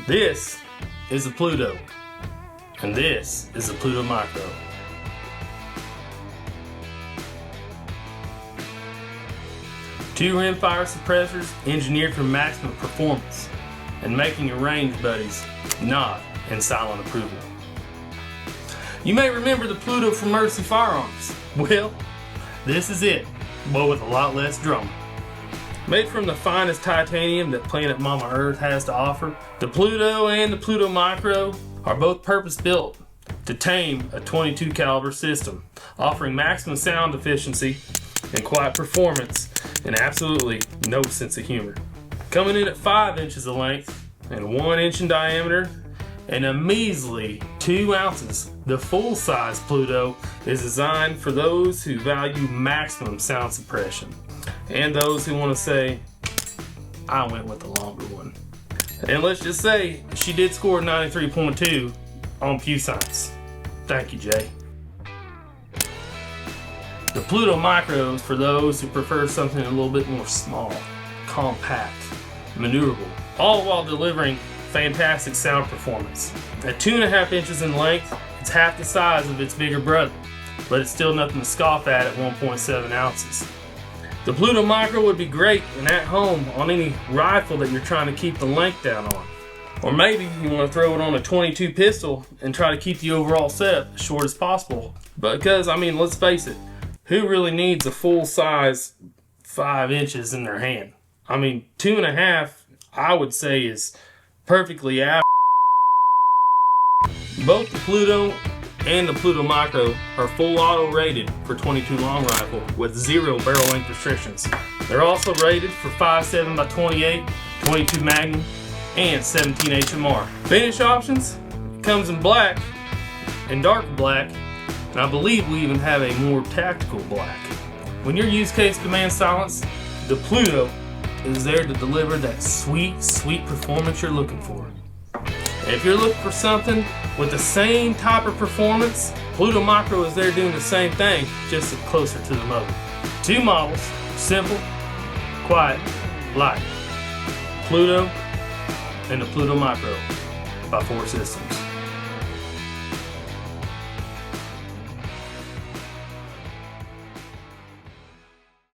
This is the Pluto, and this is the Pluto Micro. Two rimfire suppressors engineered for maximum performance and making your range buddies nod in silent approval. You may remember the Pluto from Mercy Firearms. Well, this is it, but with a lot less drama. Made from the finest titanium that planet Mama Earth has to offer, the Pluto and the Pluto Micro are both purpose-built to tame a .22 caliber system, offering maximum sound efficiency and quiet performance and absolutely no sense of humor. Coming in at 5 inches of length and 1 inch in diameter and a measly 2 ounces, the full-size Pluto is designed for those who value maximum sound suppression and those who want to say, I went with the longer one. And let's just say, she did score 93.2 on Pew Science. Thank you, Jay. The Pluto Micro is for those who prefer something a little bit more small, compact, maneuverable, all while delivering fantastic sound performance. At 2.5 inches in length, it's half the size of its bigger brother, but it's still nothing to scoff at 1.7 ounces. The Pluto Micro would be great and at home on any rifle that you're trying to keep the length down on. Or maybe you want to throw it on a .22 pistol and try to keep the overall setup as short as possible. Because, I mean, let's face it, who really needs a full size 5 inches in their hand? I mean, 2.5, I would say, is perfectly average. Both the Pluto and the Pluto Micro are full auto rated for .22 long rifle with 0 barrel length restrictions. They're also rated for 5.7 by 28, .22 Magnum, and 17 HMR. Finish options, it comes in black and dark black, and I believe we even have a more tactical black. When your use case demands silence, the Pluto is there to deliver that sweet, sweet performance you're looking for. And if you're looking for something with the same type of performance, Pluto Micro is there doing the same thing, just closer to the mother. 2 models, simple, quiet, light. Pluto and the Pluto Micro by 4 Systems.